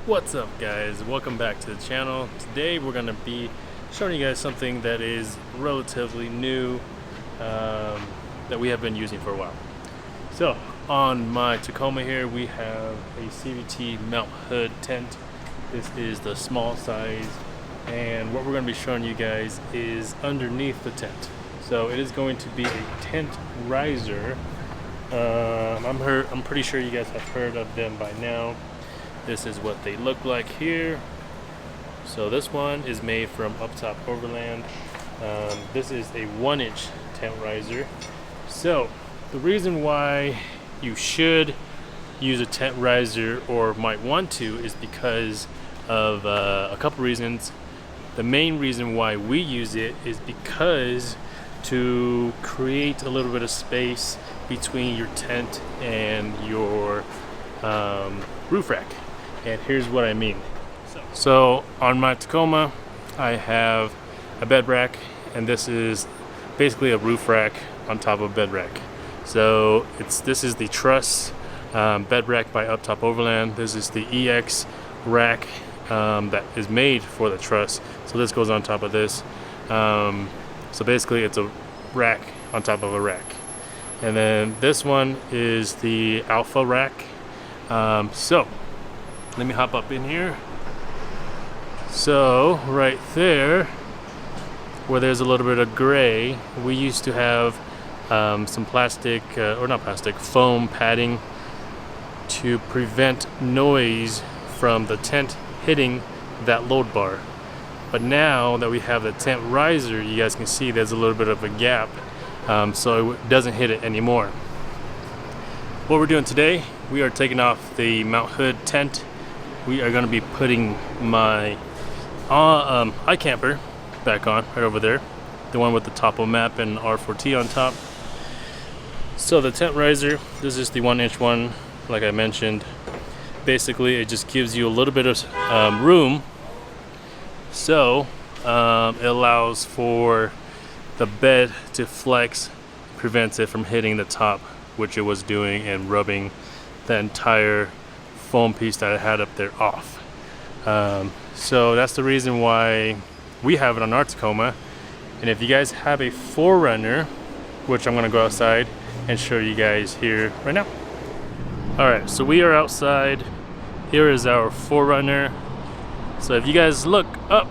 What's up, guys? Welcome back to the channel. Today we're going to be showing you guys something that is relatively new that we have been using for a while. So on my Tacoma here we have a CVT mount hood tent. This is the small size, and what we're going to be showing you guys is underneath the tent. So it is going to be a tent riser. I'm pretty sure you guys have heard of them by now. This is what they look like here. So this one is made from Up Top Overland. This is a 1-inch tent riser. So the reason why you should use a tent riser, or might want to, is because of a couple reasons. The main reason why we use it is because to create a little bit of space between your tent and your roof rack. And here's what I mean. So on my Tacoma, I have a bed rack, and this is basically a roof rack on top of a bed rack. So this is the truss bed rack by Up Top Overland. This is the EX rack that is made for the truss. So this goes on top of this. So basically it's a rack on top of a rack. And then this one is the Alpha rack. So let me hop up in here. So right there, where there's a little bit of gray, we used to have some plastic, or not plastic, foam padding to prevent noise from the tent hitting that load bar. But now that we have the tent riser, you guys can see there's a little bit of a gap, so it doesn't hit it anymore. What we're doing today, we are taking off the mount hood tent. We are going to be putting my iCamper back on, right over there, the one with the topo map and R4T on top. So the tent riser, this is the 1-inch one, like I mentioned. Basically it just gives you a little bit of room, so it allows for the bed to flex, prevents it from hitting the top, which it was doing, and rubbing the entire foam piece that I had up there off. So that's the reason why we have it on our Tacoma. And if you guys have a 4Runner, which I'm going to go outside and show you guys here right now. Alright, so we are outside. Here is our 4Runner. So if you guys look up,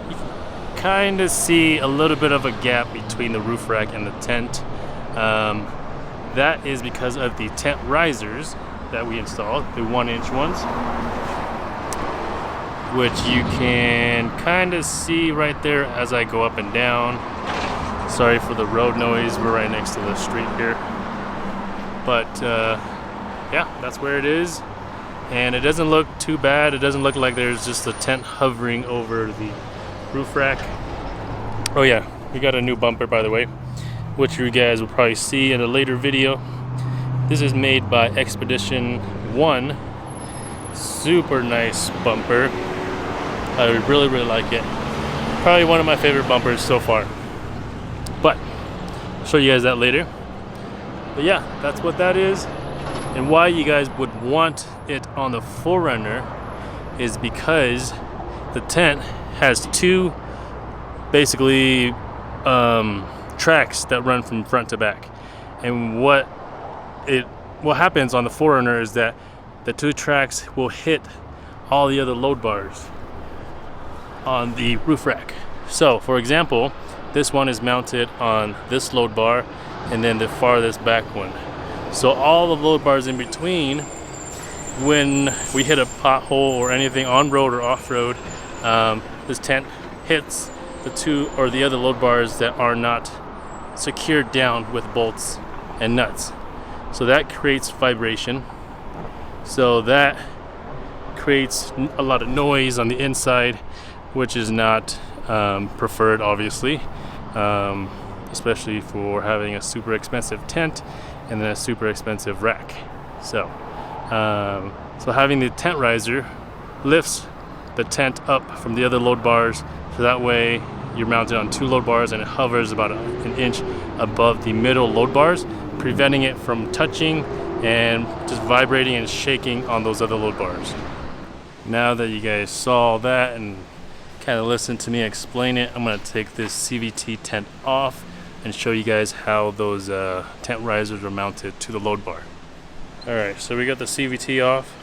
you can kind of see a little bit of a gap between the roof rack and the tent. That is because of the tent risers that we installed, the 1-inch ones, which you can kind of see right there as I go up and down. Sorry for the road noise, we're right next to the street here. But yeah, that's where it is, and it doesn't look too bad. It doesn't look like there's just a tent hovering over the roof rack. Oh yeah, we got a new bumper, by the way, which you guys will probably see in a later video. This is made by Expedition 1. Super nice bumper. I really like it. Probably one of my favorite bumpers so far. But I'll show you guys that later. But yeah, that's what that is. And why you guys would want it on the 4Runner is because the tent has two basically tracks that run from front to back. And what happens on the 4Runner is that the two tracks will hit all the other load bars on the roof rack. So for example, this one is mounted on this load bar and then the farthest back one. So all the load bars in between, when we hit a pothole or anything on road or off road, this tent hits the two or the other load bars that are not secured down with bolts and nuts. So that creates vibration. So that creates a lot of noise on the inside, which is not preferred, obviously, especially for having a super expensive tent and then a super expensive rack. So having the tent riser lifts the tent up from the other load bars, so that way you're mounted on two load bars and it hovers about an inch above the middle load bars, preventing it from touching and just vibrating and shaking on those other load bars. Now that you guys saw that and kind of listened to me explain it, I'm going to take this CVT tent off and show you guys how those tent risers are mounted to the load bar. Alright, so we got the CVT off,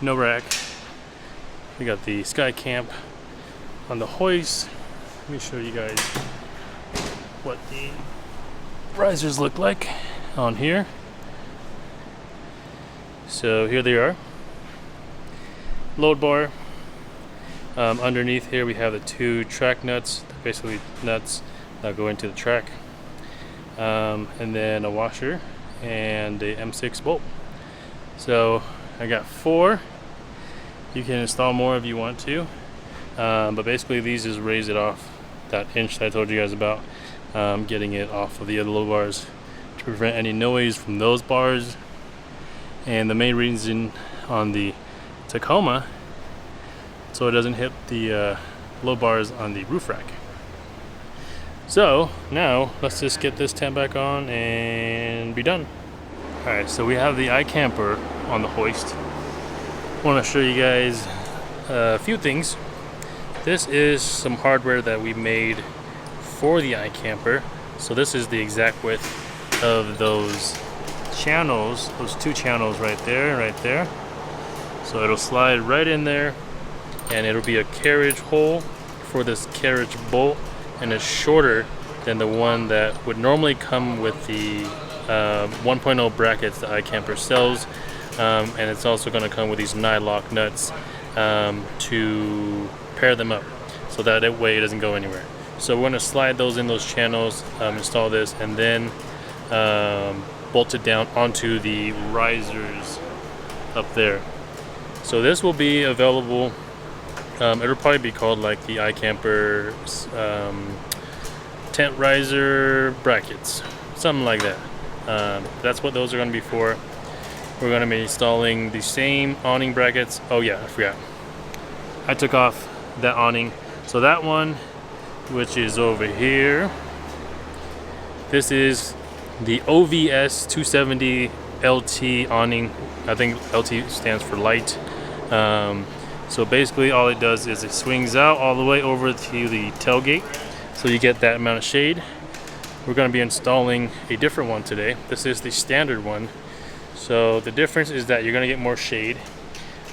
no rack. We got the Sky Camp on the hoist. Let me show you guys what the risers look like on here. So here they are. Load bar. Underneath here we have the 2 track nuts, basically nuts that go into the track, and then a washer and a M6 bolt. So I got 4. You can install more if you want to, but basically these just raise it off that inch that I told you guys about, getting it off of the other load bars to prevent any noise from those bars. And the main reason on the Tacoma, so it doesn't hit the load bars on the roof rack. So now let's just get this tent back on and be done. Alright, so we have the iCamper on the hoist. I want to show you guys a few things. This is some hardware that we made for the iCamper. So this is the exact width of those channels, those 2 channels right there. So it'll slide right in there, and it'll be a carriage hole for this carriage bolt, and it's shorter than the one that would normally come with the 1.0 brackets that iCamper sells. And it's also going to come with these nylock nuts to pair them up, so that way it doesn't go anywhere. So we're going to slide those in those channels, install this, and then bolt it down onto the risers up there. So this will be available. It'll probably be called like the iCamper tent riser brackets, something like that. That's what those are going to be for. We're going to be installing the same awning brackets. Oh yeah, I forgot. I took off that awning. So that one, which is over here, this is the OVS 270 LT awning. I think LT stands for light. So basically all it does is it swings out all the way over to the tailgate, so you get that amount of shade. We're going to be installing a different one today. This is the standard one. So the difference is that you're going to get more shade.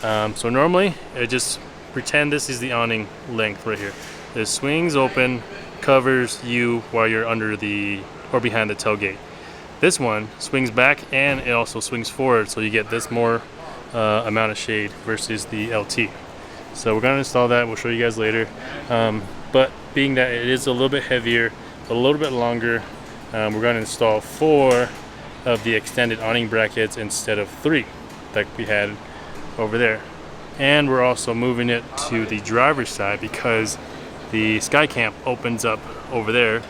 So normally, just pretend this is the awning length right here. It swings open, covers you while you're under the or behind the tailgate. This one swings back and it also swings forward, so you get this more amount of shade versus the LT. So we're going to install that. We'll show you guys later. But being that it is a little bit heavier, a little bit longer, we're going to install 4 of the extended awning brackets instead of 3 like we had over there. And we're also moving it to the driver's side because the Sky Camp opens up over there.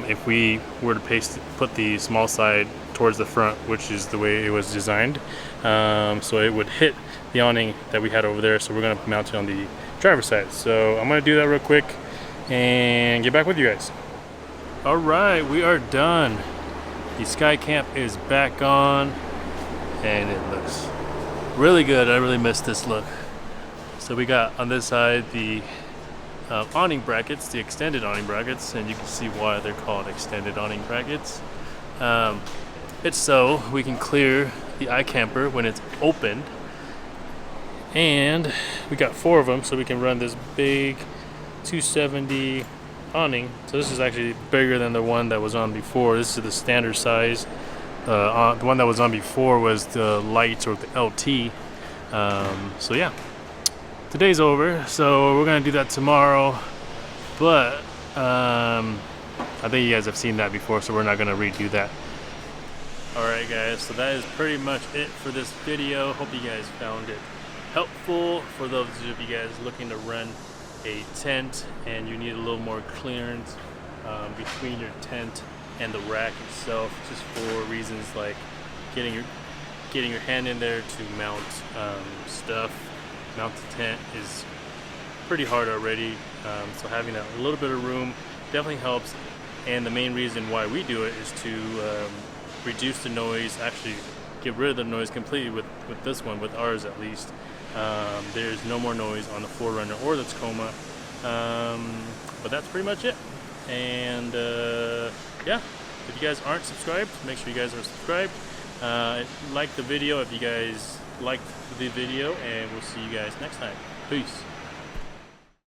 If we were to put the small side towards the front, which is the way it was designed, so it would hit the awning that we had over there. So we're going to mount it on the driver's side. So I'm going to do that real quick and get back with you guys. All right, we are done. The Sky Camp is back on and it looks really good. I really missed this look. So we got on this side the awning brackets, the extended awning brackets, and you can see why they're called extended awning brackets. It's so we can clear the iCamper when it's opened, and we got 4 of them, so we can run this big 270 awning. So this is actually bigger than the one that was on before. This is the standard size. The one that was on before was the light or the LT. So yeah, today's over, so we're gonna do that tomorrow, but I think you guys have seen that before, so we're not gonna redo that. Alright guys, so that is pretty much it for this video. Hope you guys found it helpful. For those of you guys looking to run a tent and you need a little more clearance between your tent and the rack itself, just for reasons like getting your hand in there to mount stuff, mount the tent is pretty hard already. So having a little bit of room definitely helps. And the main reason why we do it is to reduce the noise, actually get rid of the noise completely with this one, with ours at least. There's no more noise on the 4Runner or the Tacoma. But that's pretty much it. And yeah, if you guys aren't subscribed, make sure you guys are subscribed. Like the video if you guys liked the video, and we'll see you guys next time. Peace.